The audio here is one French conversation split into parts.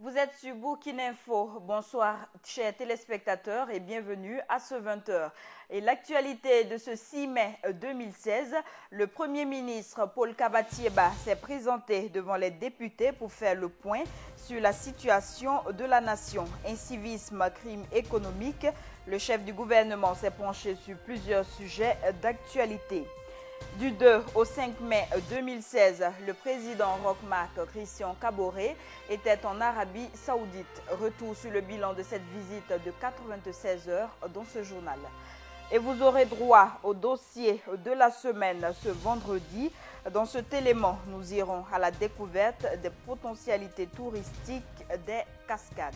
Vous êtes sur Burkina Info. Bonsoir, chers téléspectateurs, et bienvenue à ce 20h. Et l'actualité de ce 6 mai 2016, le Premier ministre Paul Kabatieba s'est présenté devant les députés pour faire le point sur la situation de la nation. Incivisme, crime économique, le chef du gouvernement s'est penché sur plusieurs sujets d'actualité. Du 2 au 5 mai 2016, le président Roch-Marc Christian Kaboré était en Arabie Saoudite. Retour sur le bilan de cette visite de 96 heures dans ce journal. Et vous aurez droit au dossier de la semaine ce vendredi. Dans cet élément, nous irons à la découverte des potentialités touristiques des cascades.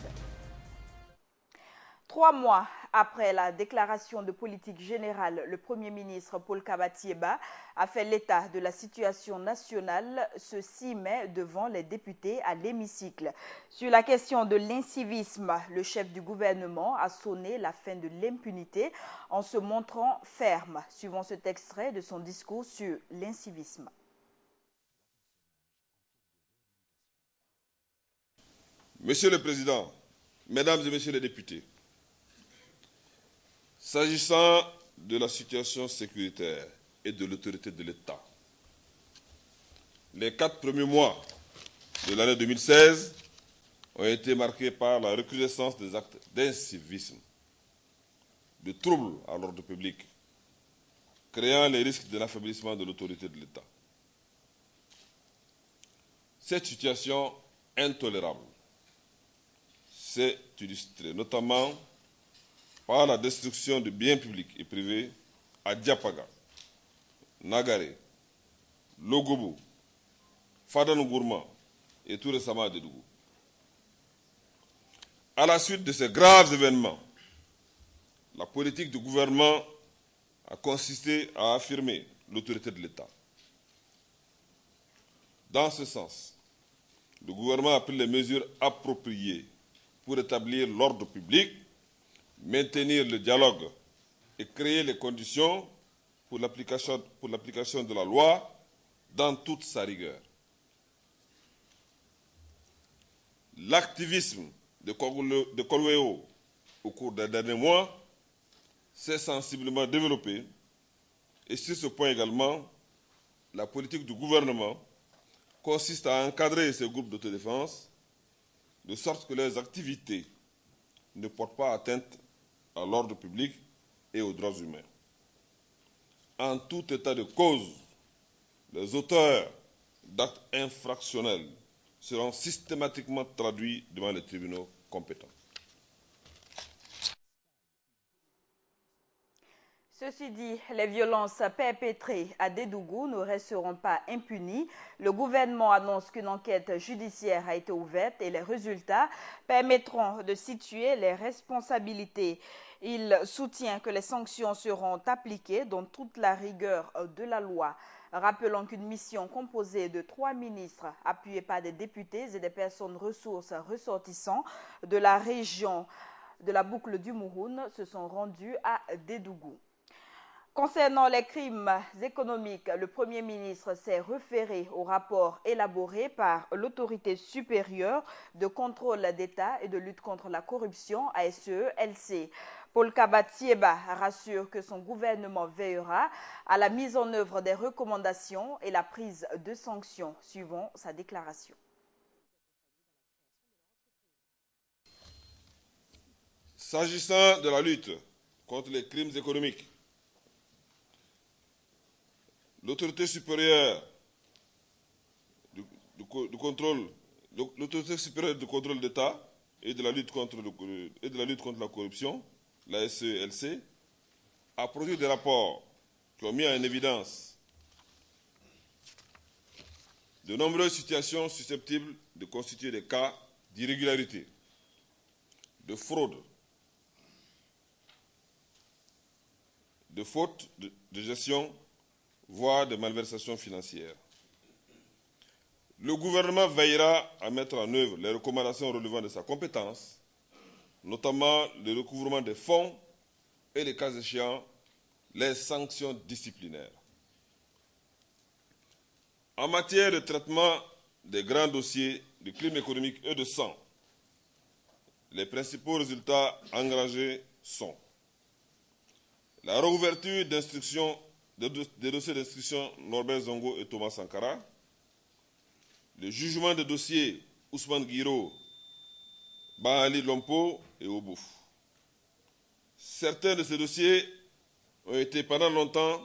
3 mois après la déclaration de politique générale, le Premier ministre Paul Kabatieba a fait l'état de la situation nationale ce 6 mai devant les députés à l'hémicycle. Sur la question de l'incivisme, le chef du gouvernement a sonné la fin de l'impunité en se montrant ferme, suivant cet extrait de son discours sur l'incivisme. Monsieur le Président, Mesdames et Messieurs les députés, s'agissant de la situation sécuritaire et de l'autorité de l'État, les 4 premiers mois de l'année 2016 ont été marqués par la recrudescence des actes d'incivisme, de troubles à l'ordre public, créant les risques de l'affaiblissement de l'autorité de l'État. Cette situation intolérable s'est illustrée notamment par la destruction de biens publics et privés à Diapaga, Nagaré, Logobo, Fadanogourma et tout récemment à Dédougou. À la suite de ces graves événements, la politique du gouvernement a consisté à affirmer l'autorité de l'État. Dans ce sens, le gouvernement a pris les mesures appropriées pour établir l'ordre public, maintenir le dialogue et créer les conditions pour l'application de la loi dans toute sa rigueur. L'activisme de Kolweo au cours des derniers mois s'est sensiblement développé et sur ce point également, la politique du gouvernement consiste à encadrer ces groupes d'autodéfense de sorte que leurs activités ne portent pas atteinte à l'ordre public et aux droits humains. En tout état de cause, les auteurs d'actes infractionnels seront systématiquement traduits devant les tribunaux compétents. Ceci dit, les violences perpétrées à Dédougou ne resteront pas impunies. Le gouvernement annonce qu'une enquête judiciaire a été ouverte et les résultats permettront de situer les responsabilités. Il soutient que les sanctions seront appliquées dans toute la rigueur de la loi. Rappelons qu'une mission composée de 3 ministres, appuyée par des députés et des personnes ressources ressortissants de la région de la boucle du Mouroun, se sont rendus à Dédougou. Concernant les crimes économiques, le Premier ministre s'est référé au rapport élaboré par l'autorité supérieure de contrôle d'État et de lutte contre la corruption, ASE-LC. Paul Kabatieba rassure que son gouvernement veillera à la mise en œuvre des recommandations et la prise de sanctions, suivant sa déclaration. S'agissant de la lutte contre les crimes économiques, l'autorité supérieure du contrôle d'État et de la lutte contre la corruption, la SELC, a produit des rapports qui ont mis en évidence de nombreuses situations susceptibles de constituer des cas d'irrégularité, de fraude, de faute de gestion, voire de malversations financières. Le gouvernement veillera à mettre en œuvre les recommandations relevant de sa compétence, notamment le recouvrement des fonds et, les cas échéants, les sanctions disciplinaires. En matière de traitement des grands dossiers de crimes économiques et de sang, les principaux résultats engrangés sont la réouverture des dossiers d'instruction Norbert Zongo et Thomas Sankara, le jugement des dossiers Ousmane Guiro, Bahali Lompo et Obouf. Certains de ces dossiers ont été pendant longtemps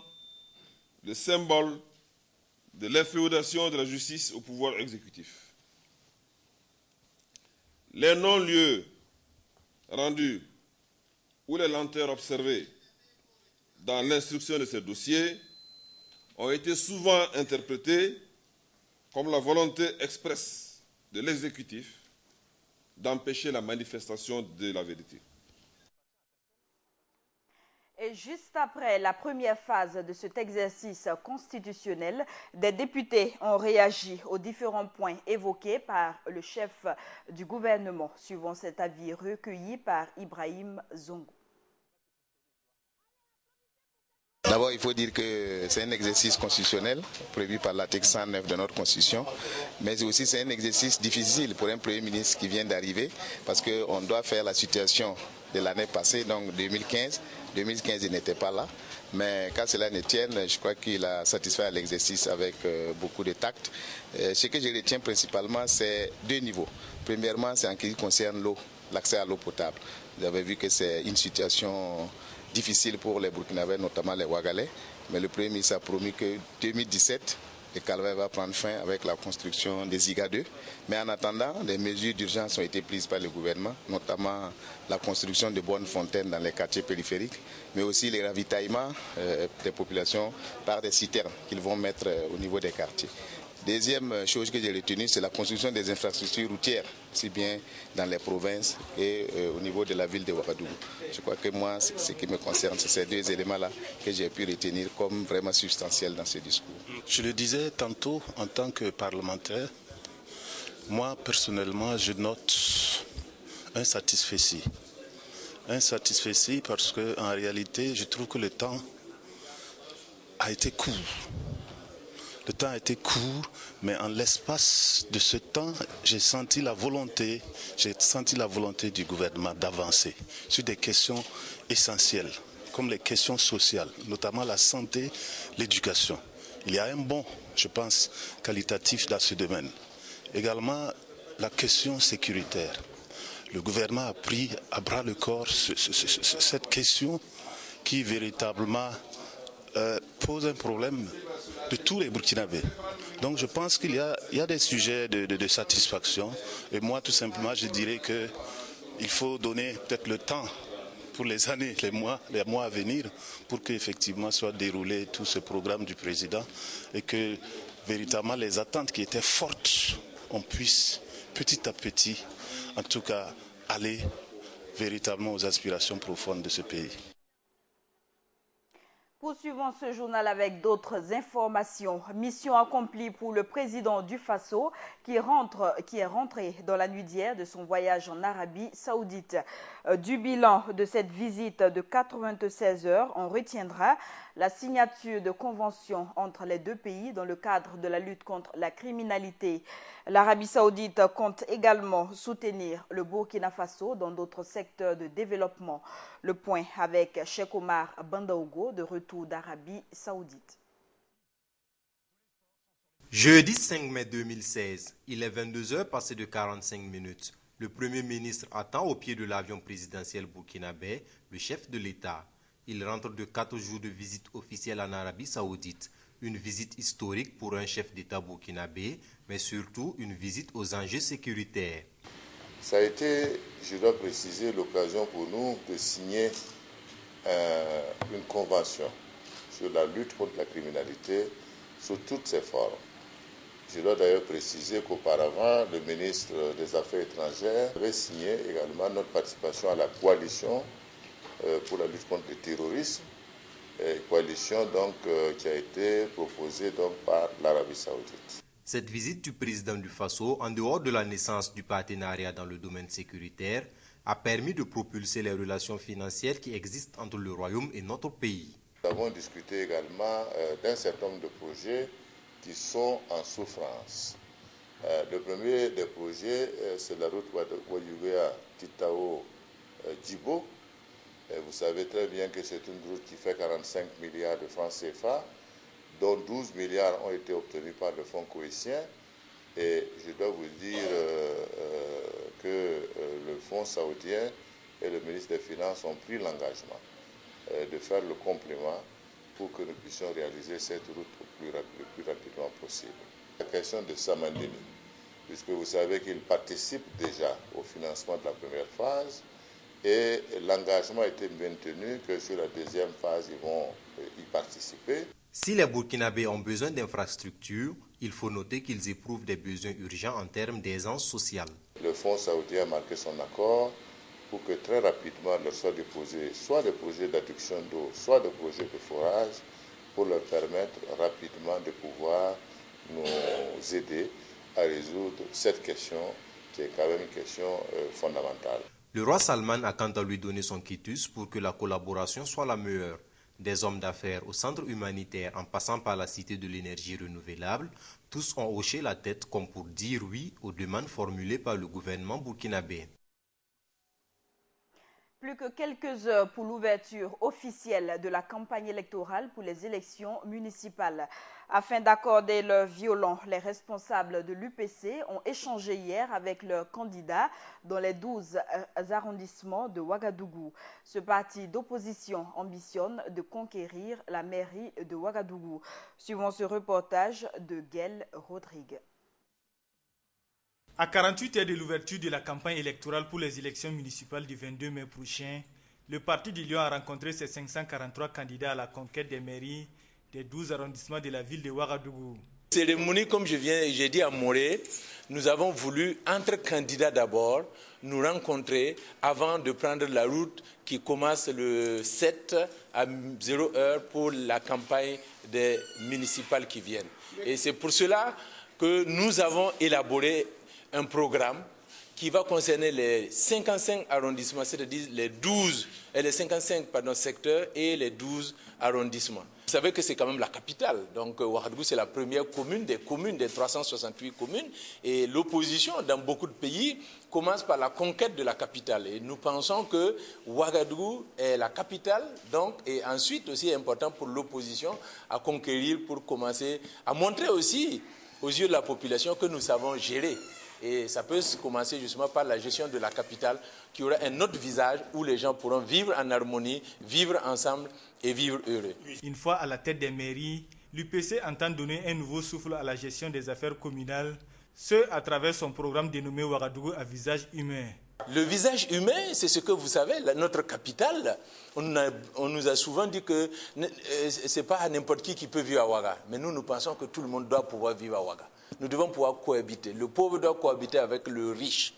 le symbole de l'inféodation de la justice au pouvoir exécutif. Les non-lieux rendus ou les lenteurs observées dans l'instruction de ces dossiers ont été souvent interprétés comme la volonté expresse de l'exécutif d'empêcher la manifestation de la vérité. Et juste après la première phase de cet exercice constitutionnel, des députés ont réagi aux différents points évoqués par le chef du gouvernement, suivant cet avis recueilli par Ibrahim Zongo. D'abord, il faut dire que c'est un exercice constitutionnel prévu par l'article 109 de notre Constitution, mais aussi c'est un exercice difficile pour un Premier ministre qui vient d'arriver, parce qu'on doit faire la situation de l'année passée, donc 2015. 2015, il n'était pas là, mais quand cela ne tienne, je crois qu'il a satisfait à l'exercice avec beaucoup de tact. Ce que je retiens principalement, c'est deux niveaux. Premièrement, c'est en ce qui concerne l'eau, l'accès à l'eau potable. Vous avez vu que c'est une situation difficile pour les Burkinabés, notamment les Ouagalais, mais le Premier ministre a promis que 2017, le calvaire va prendre fin avec la construction des IGA 2. Mais en attendant, des mesures d'urgence ont été prises par le gouvernement, notamment la construction de bonnes fontaines dans les quartiers périphériques, mais aussi les ravitaillements des populations par des citernes qu'ils vont mettre au niveau des quartiers. Deuxième chose que j'ai retenue, c'est la construction des infrastructures routières, aussi bien dans les provinces et au niveau de la ville de Ouagadougou. Je crois que moi, ce qui me concerne, c'est ces deux éléments-là que j'ai pu retenir comme vraiment substantiels dans ce discours. Je le disais tantôt, en tant que parlementaire, moi personnellement, je note un satisfecit. Un satisfecit parce qu'en réalité, je trouve que le temps a été court. Le temps a été court, mais en l'espace de ce temps, j'ai senti la volonté du gouvernement d'avancer sur des questions essentielles, comme les questions sociales, notamment la santé, l'éducation. Il y a un bond, je pense, qualitatif dans ce domaine. Également, la question sécuritaire. Le gouvernement a pris à bras le corps cette question qui véritablement pose un problème de tous les Burkinabés. Donc je pense qu'il y a des sujets de satisfaction. Et moi, tout simplement, je dirais qu'il faut donner peut-être le temps pour les années, les mois à venir, pour qu'effectivement soit déroulé tout ce programme du président et que véritablement les attentes qui étaient fortes, on puisse petit à petit, en tout cas, aller véritablement aux aspirations profondes de ce pays. Poursuivons ce journal avec d'autres informations. Mission accomplie pour le président du Faso qui est rentré dans la nuit d'hier de son voyage en Arabie Saoudite. Du bilan de cette visite de 96 heures, on retiendra la signature de conventions entre les deux pays dans le cadre de la lutte contre la criminalité. L'Arabie Saoudite compte également soutenir le Burkina Faso dans d'autres secteurs de développement. Le point avec Cheikh Omar Bandaogo de retour d'Arabie Saoudite. Jeudi 5 mai 2016, il est 22h passé de 45 minutes. Le Premier ministre attend au pied de l'avion présidentiel burkinabé le chef de l'État. Il rentre de 4 jours de visite officielle en Arabie Saoudite. Une visite historique pour un chef d'État burkinabé, mais surtout une visite aux enjeux sécuritaires. Ça a été, je dois préciser, l'occasion pour nous de signer une convention sur la lutte contre la criminalité sous toutes ses formes. Je dois d'ailleurs préciser qu'auparavant, le ministre des Affaires étrangères avait signé également notre participation à la coalition pour la lutte contre le terrorisme, coalition donc, qui a été proposée donc, par l'Arabie Saoudite. Cette visite du président du Faso, en dehors de la naissance du partenariat dans le domaine sécuritaire, a permis de propulser les relations financières qui existent entre le Royaume et notre pays. Nous avons discuté également d'un certain nombre de projets qui sont en souffrance. Le premier des projets, c'est la route Ouadouguéa-Titao-Djibo. Vous savez très bien que c'est une route qui fait 45 milliards de francs CFA, dont 12 milliards ont été obtenus par le fonds cohésien. Et je dois vous dire que le fonds saoudien et le ministre des Finances ont pris l'engagement de faire le complément pour que nous puissions réaliser cette route le plus rapidement possible. La question de Samandini, puisque vous savez qu'il participe déjà au financement de la première phase et l'engagement a été maintenu que sur la deuxième phase, ils vont y participer. Si les Burkinabés ont besoin d'infrastructures, il faut noter qu'ils éprouvent des besoins urgents en termes d'aisance sociale. Le fonds saoudien a marqué son accord pour que très rapidement leur soient déposés soit des projets d'adduction d'eau, soit des projets de forage, pour leur permettre rapidement de pouvoir nous aider à résoudre cette question qui est quand même une question fondamentale. Le roi Salman a quant à lui donné son quitus pour que la collaboration soit la meilleure. Des hommes d'affaires au centre humanitaire en passant par la cité de l'énergie renouvelable, tous ont hoché la tête comme pour dire oui aux demandes formulées par le gouvernement burkinabé. Plus que quelques heures pour l'ouverture officielle de la campagne électorale pour les élections municipales. Afin d'accorder leur violon, les responsables de l'UPC ont échangé hier avec leurs candidats dans les 12 arrondissements de Ouagadougou. Ce parti d'opposition ambitionne de conquérir la mairie de Ouagadougou. Suivons ce reportage de Gaël Rodrigue. À 48 heures de l'ouverture de la campagne électorale pour les élections municipales du 22 mai prochain, le Parti du Lion a rencontré ses 543 candidats à la conquête des mairies des 12 arrondissements de la ville de Ouagadougou. Cérémonie, comme j'ai dit à Moré, nous avons voulu, entre candidats d'abord, nous rencontrer avant de prendre la route qui commence le 7 à 0 heure pour la campagne des municipales qui viennent. Et c'est pour cela que nous avons élaboré un programme qui va concerner les 55 arrondissements, c'est-à-dire les 55 secteurs et les 12 arrondissements. Vous savez que c'est quand même la capitale. Donc Ouagadougou, c'est la première commune des 368 communes. Et l'opposition dans beaucoup de pays commence par la conquête de la capitale. Et nous pensons que Ouagadougou est la capitale, donc, et ensuite aussi important pour l'opposition à conquérir pour commencer à montrer aussi aux yeux de la population que nous savons gérer. Et ça peut commencer justement par la gestion de la capitale qui aura un autre visage où les gens pourront vivre en harmonie, vivre ensemble et vivre heureux. Une fois à la tête des mairies, l'UPC entend donner un nouveau souffle à la gestion des affaires communales, ce à travers son programme dénommé Ouagadougou à visage humain. Le visage humain, c'est ce que vous savez, notre capitale, on nous a souvent dit que ce n'est pas n'importe qui peut vivre à Ouaga. Mais nous pensons que tout le monde doit pouvoir vivre à Ouaga. Nous devons pouvoir cohabiter. Le pauvre doit cohabiter avec le riche.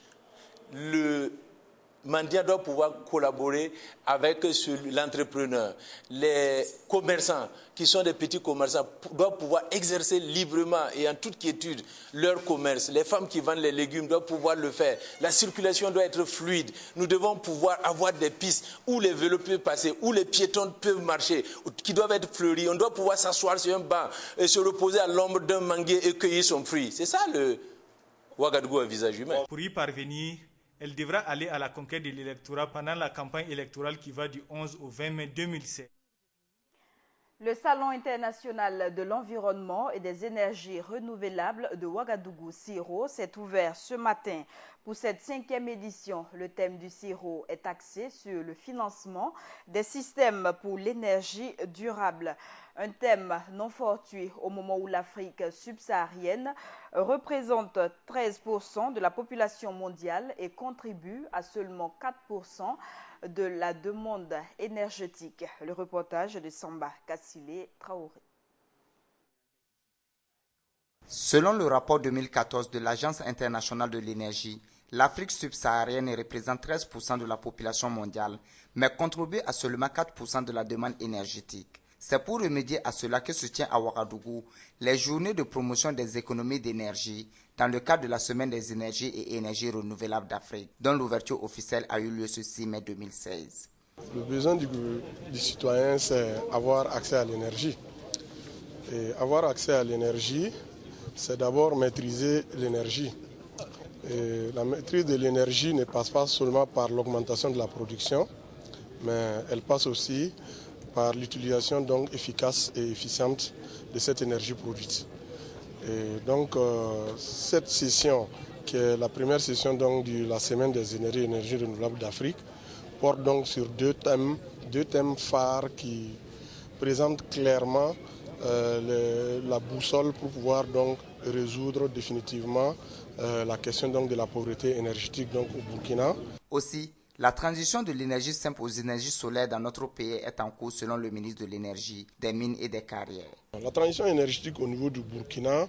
Le mendiant doit pouvoir collaborer avec l'entrepreneur. Les commerçants, qui sont des petits commerçants, doivent pouvoir exercer librement et en toute quiétude leur commerce. Les femmes qui vendent les légumes doivent pouvoir le faire. La circulation doit être fluide. Nous devons pouvoir avoir des pistes où les vélos peuvent passer, où les piétons peuvent marcher, qui doivent être fleuries. On doit pouvoir s'asseoir sur un banc et se reposer à l'ombre d'un manguier et cueillir son fruit. C'est ça le Ouagadougou à visage humain. Pour y parvenir, elle devra aller à la conquête de l'électorat pendant la campagne électorale qui va du 11 au 20 mai 2007. Le Salon international de l'environnement et des énergies renouvelables de Ouagadougou, CIRO, s'est ouvert ce matin. Pour cette 5e édition, le thème du CIRO est axé sur le financement des systèmes pour l'énergie durable. Un thème non fortuit au moment où l'Afrique subsaharienne représente 13% de la population mondiale et contribue à seulement 4% de la demande énergétique. Le reportage de Samba Kassile Traoré. Selon le rapport 2014 de l'Agence internationale de l'énergie, l'Afrique subsaharienne représente 13% de la population mondiale, mais contribue à seulement 4% de la demande énergétique. C'est pour remédier à cela que se tient à Ouagadougou les journées de promotion des économies d'énergie dans le cadre de la Semaine des énergies et énergies renouvelables d'Afrique, dont l'ouverture officielle a eu lieu ce 6 mai 2016. Le besoin du citoyen, c'est avoir accès à l'énergie. Et avoir accès à l'énergie, c'est d'abord maîtriser l'énergie. La maîtrise de l'énergie ne passe pas seulement par l'augmentation de la production, mais elle passe aussi par l'utilisation donc efficace et efficiente de cette énergie produite. Et donc cette session, qui est la première session donc de la semaine des énergies renouvelables d'Afrique, porte donc sur deux thèmes phares qui présentent clairement la boussole pour pouvoir donc résoudre définitivement la question donc de la pauvreté énergétique donc au Burkina. Aussi, la transition de l'énergie simple aux énergies solaires dans notre pays est en cours selon le ministre de l'Énergie, des Mines et des Carrières. La transition énergétique au niveau du Burkina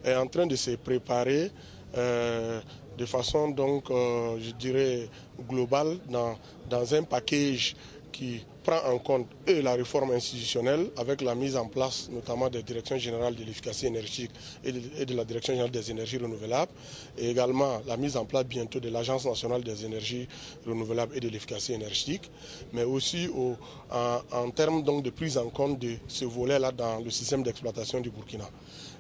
est en train de se préparer de façon donc, je dirais, globale dans un package qui prend en compte la réforme institutionnelle avec la mise en place notamment des directions générales de l'efficacité énergétique et de la direction générale des énergies renouvelables et également la mise en place bientôt de l'Agence nationale des énergies renouvelables et de l'efficacité énergétique, mais aussi en termes donc de prise en compte de ce volet-là dans le système d'exploitation du Burkina.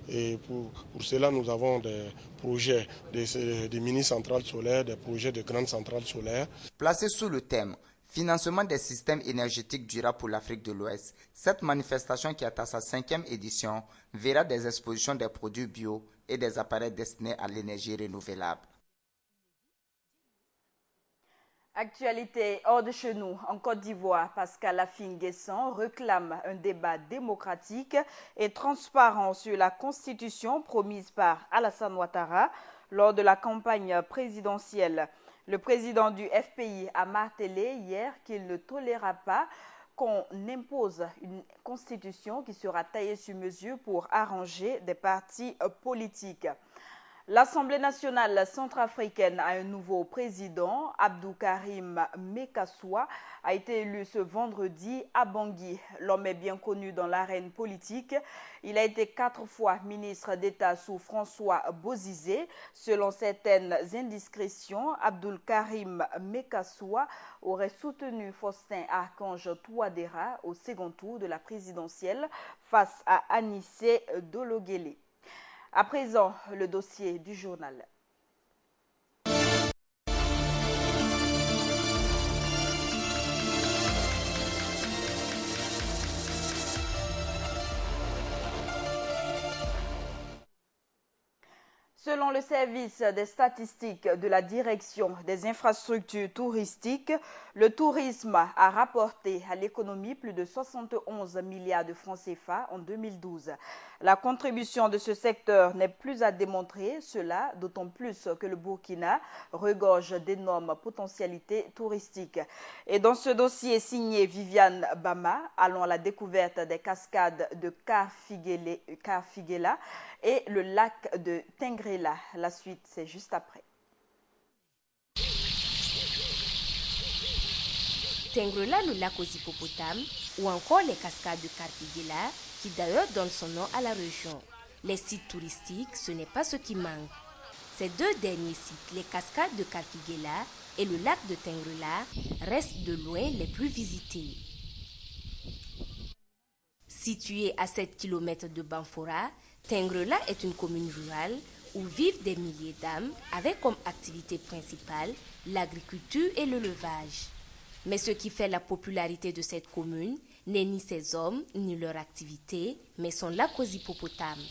Et pour cela, nous avons des projets, des mini-centrales solaires, des projets de grandes centrales solaires. Placé sous le thème Financement des systèmes énergétiques durables pour l'Afrique de l'Ouest, cette manifestation qui est à sa 5e édition verra des expositions des produits bio et des appareils destinés à l'énergie renouvelable. Actualité hors de chez nous, en Côte d'Ivoire, Pascal Affi-N'Guessan réclame un débat démocratique et transparent sur la constitution promise par Alassane Ouattara lors de la campagne présidentielle. Le président du FPI a martelé hier qu'il ne tolérera pas qu'on impose une constitution qui sera taillée sur mesure pour arranger des partis politiques. L'Assemblée nationale centrafricaine a un nouveau président. Abdou Karim Mekassoua a été élu ce vendredi à Bangui. L'homme est bien connu dans l'arène politique. Il a été 4 fois ministre d'État sous François Bozizé. Selon certaines indiscrétions, Abdou Karim Mekassoua aurait soutenu Faustin Archange Touadéra au second tour de la présidentielle face à Anissé Dologuélé. À présent, le dossier du journal. Selon le service des statistiques de la direction des infrastructures touristiques, le tourisme a rapporté à l'économie plus de 71 milliards de francs CFA en 2012. La contribution de ce secteur n'est plus à démontrer, cela d'autant plus que le Burkina regorge d'énormes potentialités touristiques. Et dans ce dossier signé Viviane Bama, allons à la découverte des cascades de Karfiguela et le lac de Tengrela. La suite, c'est juste après. Tengrela, le lac aux hippopotames, ou encore les cascades de Karfiguela, qui d'ailleurs donnent son nom à la région. Les sites touristiques, ce n'est pas ce qui manque. Ces deux derniers sites, les cascades de Karfiguela et le lac de Tengrela, restent de loin les plus visités. Situé à 7 km de Banfora, Tengrela est une commune rurale où vivent des milliers d'âmes avec comme activité principale l'agriculture et l'élevage. Mais ce qui fait la popularité de cette commune n'est ni ses hommes ni leur activité, mais son lac aux hippopotames.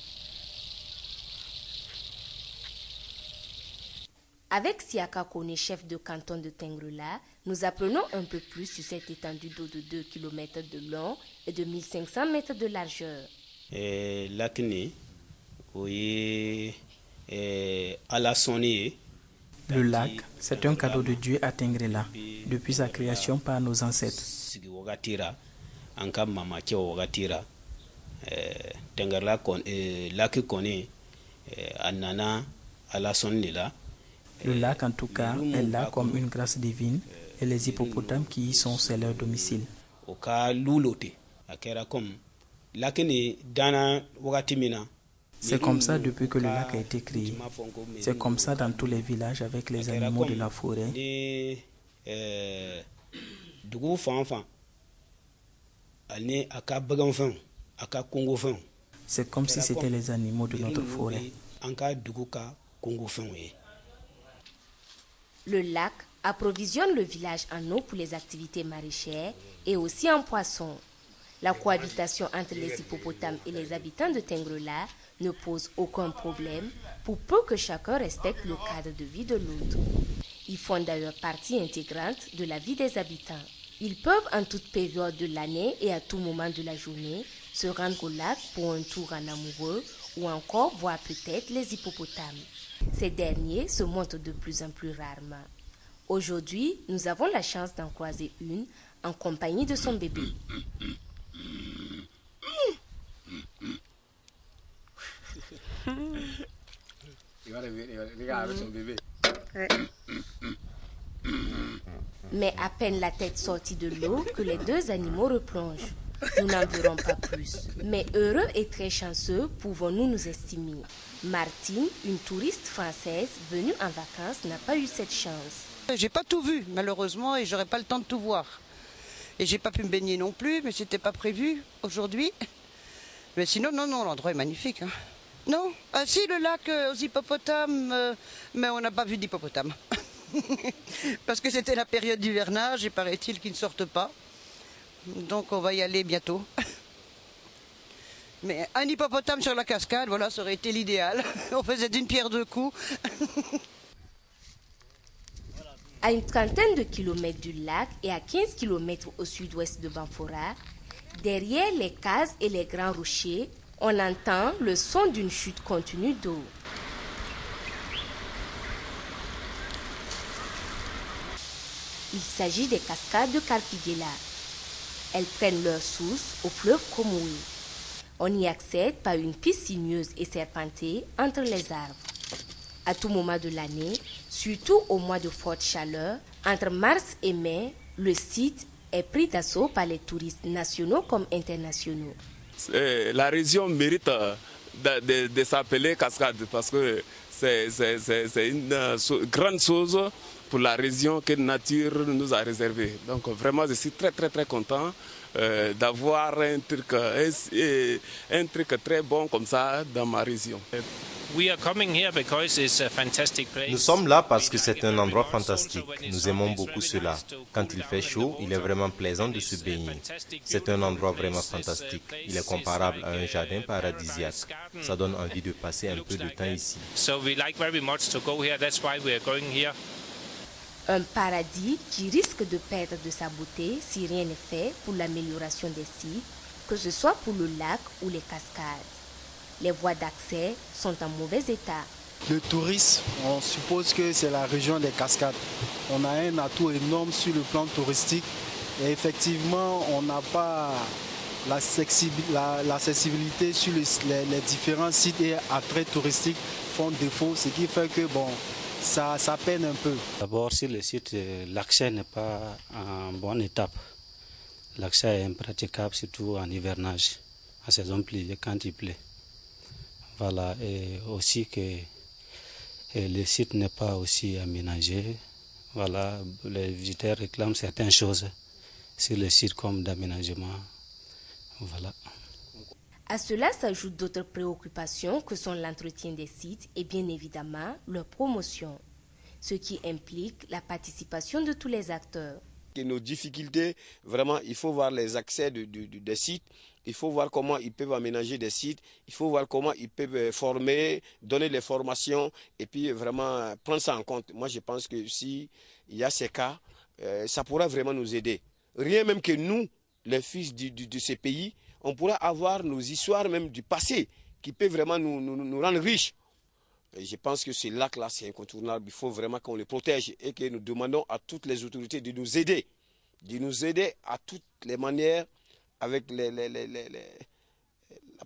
Avec Siaka Kone, chef de canton de Tengrela, nous apprenons un peu plus sur cette étendue d'eau de 2 km de long et de 1500 mètres de largeur. Le lac, c'est un cadeau de Dieu à Tengrela, depuis sa création par nos ancêtres. Le lac, en tout cas, est là comme une grâce divine et les hippopotames qui y sont, c'est leur domicile. C'est comme ça depuis que le lac a été créé. C'est comme ça dans tous les villages avec les animaux de la forêt. C'est comme si c'était les animaux de notre forêt. Le lac approvisionne le village en eau pour les activités maraîchères et aussi en poissons. La cohabitation entre les hippopotames et les habitants de Tengrela ne pose aucun problème pour peu que chacun respecte le cadre de vie de l'autre. Ils font d'ailleurs partie intégrante de la vie des habitants. Ils peuvent en toute période de l'année et à tout moment de la journée se rendre au lac pour un tour en amoureux ou encore voir peut-être les hippopotames. Ces derniers se montrent de plus en plus rarement. Aujourd'hui, nous avons la chance d'en croiser une en compagnie de son bébé. Mais à peine la tête sortie de l'eau que les deux animaux replongent. Nous n'en verrons pas plus. Mais heureux et très chanceux pouvons-nous nous estimer. Martine, une touriste française venue en vacances, n'a pas eu cette chance. J'ai pas tout vu malheureusement et j'aurais pas le temps de tout voir. Et j'ai pas pu me baigner non plus, mais c'était pas prévu aujourd'hui. Mais sinon, non, l'endroit est magnifique. Hein. Non, ah si, le lac aux hippopotames, mais on n'a pas vu d'hippopotames. Parce que c'était la période d'hivernage et paraît-il qu'ils ne sortent pas. Donc on va y aller bientôt. Mais un hippopotame sur la cascade, voilà, ça aurait été l'idéal. On faisait d'une pierre deux coups. À une trentaine de kilomètres du lac et à 15 kilomètres au sud-ouest de Banfora, derrière les cases et les grands rochers, on entend le son d'une chute continue d'eau. Il s'agit des cascades de Karfigela. Elles prennent leur source au fleuve Komoué. On y accède par une piste sinueuse et serpentée entre les arbres. À tout moment de l'année, surtout au mois de forte chaleur, entre mars et mai, le site est pris d'assaut par les touristes nationaux comme internationaux. La région mérite de s'appeler Cascade parce que c'est une grande chose pour la région que la nature nous a réservée. Donc vraiment, je suis très content d'avoir un truc très bon comme ça dans ma région. Nous sommes là parce que c'est un endroit fantastique. Nous aimons beaucoup cela. Quand il fait chaud, il est vraiment plaisant de se baigner. C'est un endroit vraiment fantastique. Il est comparable à un jardin paradisiaque. Ça donne envie de passer un peu de temps ici. Un paradis qui risque de perdre de sa beauté si rien n'est fait pour l'amélioration des sites, que ce soit pour le lac ou les cascades. Les voies d'accès sont en mauvais état. Le tourisme, on suppose que c'est la région des cascades. On a un atout énorme sur le plan touristique et effectivement, on n'a pas l'accessibilité sur les différents sites et attraits touristiques font défaut, ce qui fait que ça peine un peu. D'abord, sur le site, l'accès n'est pas en bonne étape. L'accès est impraticable, surtout en hivernage, en saison pluviale, quand il pleut. Voilà, et aussi que le site n'est pas aussi aménagé. Voilà, les visiteurs réclament certaines choses sur le site comme d'aménagement. Voilà. À cela s'ajoutent d'autres préoccupations que sont l'entretien des sites et bien évidemment leur promotion, ce qui implique la participation de tous les acteurs. Nos difficultés, vraiment, il faut voir les accès des sites, il faut voir comment ils peuvent aménager des sites, il faut voir comment ils peuvent former, donner les formations et puis vraiment prendre ça en compte. Moi, je pense que s'il y a ces cas, ça pourra vraiment nous aider. Rien même que nous, les fils de ces pays, on pourra avoir nos histoires même du passé qui peuvent vraiment nous rendre riches. Et je pense que ce lac-là, c'est incontournable. Il faut vraiment qu'on le protège et que nous demandons à toutes les autorités de nous aider à toutes les manières avec la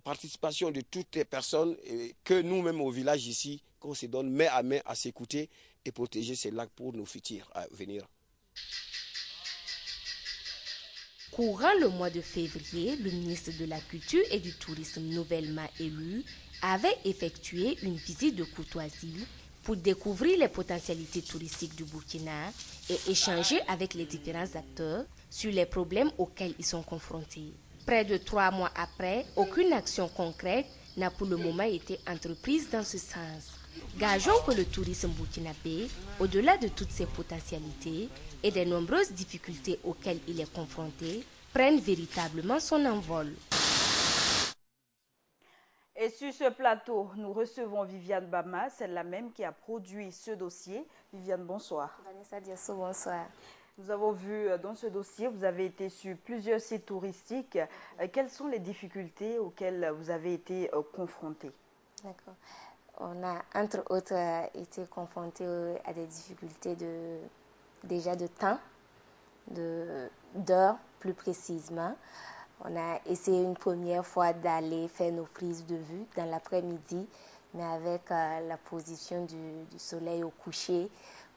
participation de toutes les personnes et que nous-mêmes au village ici, qu'on se donne main à s'écouter et protéger ces lacs pour nos futurs à venir. Courant le mois de février, le ministre de la Culture et du Tourisme nouvellement élu avait effectué une visite de courtoisie pour découvrir les potentialités touristiques du Burkina et échanger avec les différents acteurs sur les problèmes auxquels ils sont confrontés. Près de 3 mois après, aucune action concrète n'a pour le moment été entreprise dans ce sens. Gageons que le tourisme burkinabé, au-delà de toutes ses potentialités et des nombreuses difficultés auxquelles il est confronté, prenne véritablement son envol. Et sur ce plateau, nous recevons Viviane Bama, celle-là même qui a produit ce dossier. Viviane, bonsoir. Vanessa Diasso, bonsoir. Nous avons vu dans ce dossier, vous avez été sur plusieurs sites touristiques. Quelles sont les difficultés auxquelles vous avez été confrontés? D'accord. On a, entre autres, été confrontés à des difficultés déjà de temps, d'heures plus précisément. On a essayé une première fois d'aller faire nos prises de vue dans l'après-midi, mais avec la position du soleil au coucher,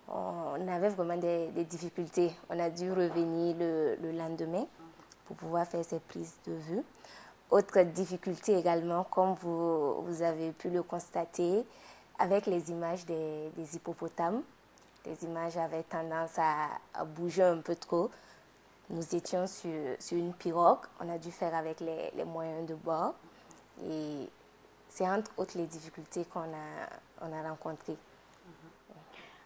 on avait vraiment des difficultés. On a dû revenir le lendemain pour pouvoir faire ces prises de vue. Autre difficulté également, comme vous avez pu le constater, avec les images des hippopotames. Les images avaient tendance à bouger un peu trop. Nous étions sur une pirogue. On a dû faire avec les moyens de bord. Et c'est entre autres les difficultés qu'on a rencontrées.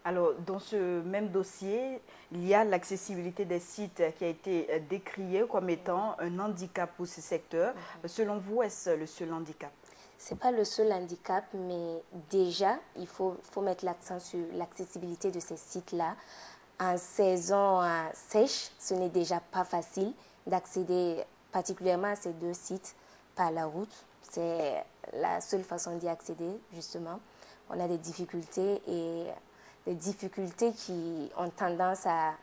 Alors, dans ce même dossier, il y a l'accessibilité des sites qui a été décriée comme étant un handicap pour ce secteur. Selon vous, est-ce le seul handicap? Ce n'est pas le seul handicap, mais déjà, il faut mettre l'accent sur l'accessibilité de ces sites-là. En saison sèche, ce n'est déjà pas facile d'accéder particulièrement à ces deux sites par la route. C'est la seule façon d'y accéder, justement. On a des difficultés et des difficultés qui ont tendance à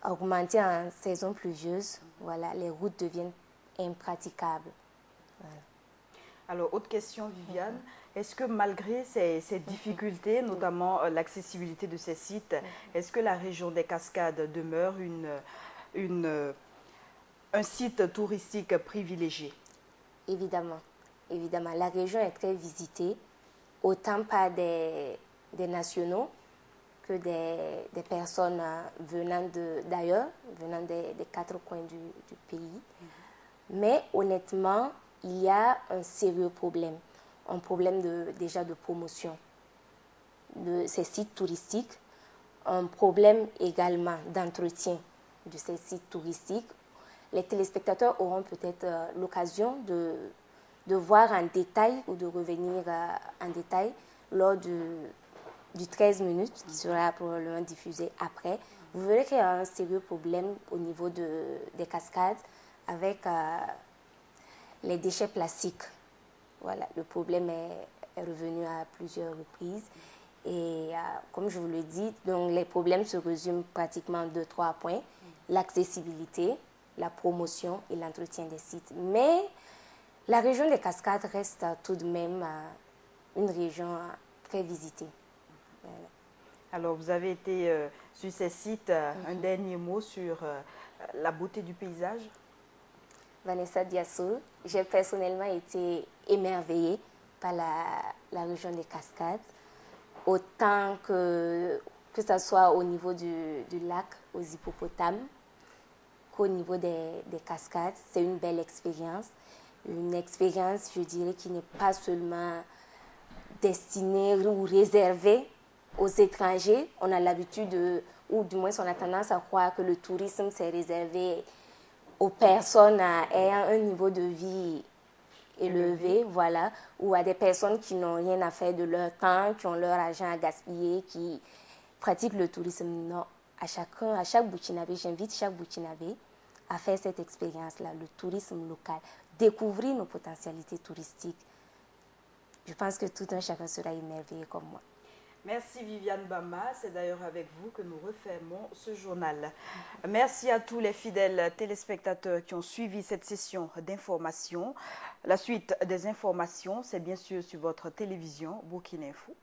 augmenter en saison pluvieuse. Voilà, les routes deviennent impraticables. Voilà. Alors, autre question, Viviane. Est-ce que malgré ces difficultés, notamment l'accessibilité de ces sites, est-ce que la région des Cascades demeure un site touristique privilégié? Évidemment. Évidemment. La région est très visitée, autant par des nationaux que des personnes venant d'ailleurs, venant des quatre coins du pays. Mais honnêtement, il y a un sérieux problème. Un problème déjà de promotion de ces sites touristiques, un problème également d'entretien de ces sites touristiques. Les téléspectateurs auront peut-être l'occasion de voir en détail ou de revenir en détail lors du 13 minutes qui sera probablement diffusé après. Vous verrez qu'il y a un sérieux problème au niveau des cascades avec les déchets plastiques. Voilà, le problème est revenu à plusieurs reprises. Et comme je vous le dis, donc les problèmes se résument pratiquement en 2-3 points. L'accessibilité, la promotion et l'entretien des sites. Mais la région des Cascades reste tout de même une région très visitée. Voilà. Alors, vous avez été sur ces sites. Un dernier mot sur la beauté du paysage? Vanessa Diasso, j'ai personnellement été émerveillée par la région des Cascades, autant que ce soit au niveau du lac aux hippopotames qu'au niveau des cascades. C'est une belle expérience, je dirais, qui n'est pas seulement destinée ou réservée aux étrangers. On a l'habitude, ou du moins on a tendance à croire que le tourisme c'est réservé aux personnes ayant un niveau de vie élevé, voilà, ou à des personnes qui n'ont rien à faire de leur temps, qui ont leur argent à gaspiller, qui pratiquent le tourisme. Non, à chaque Burkinabé, j'invite chaque Burkinabé à faire cette expérience-là, le tourisme local, découvrir nos potentialités touristiques. Je pense que tout un chacun sera émerveillé comme moi. Merci Viviane Bama, c'est d'ailleurs avec vous que nous refermons ce journal. Merci à tous les fidèles téléspectateurs qui ont suivi cette session d'information. La suite des informations, c'est bien sûr sur votre télévision Burkina Info.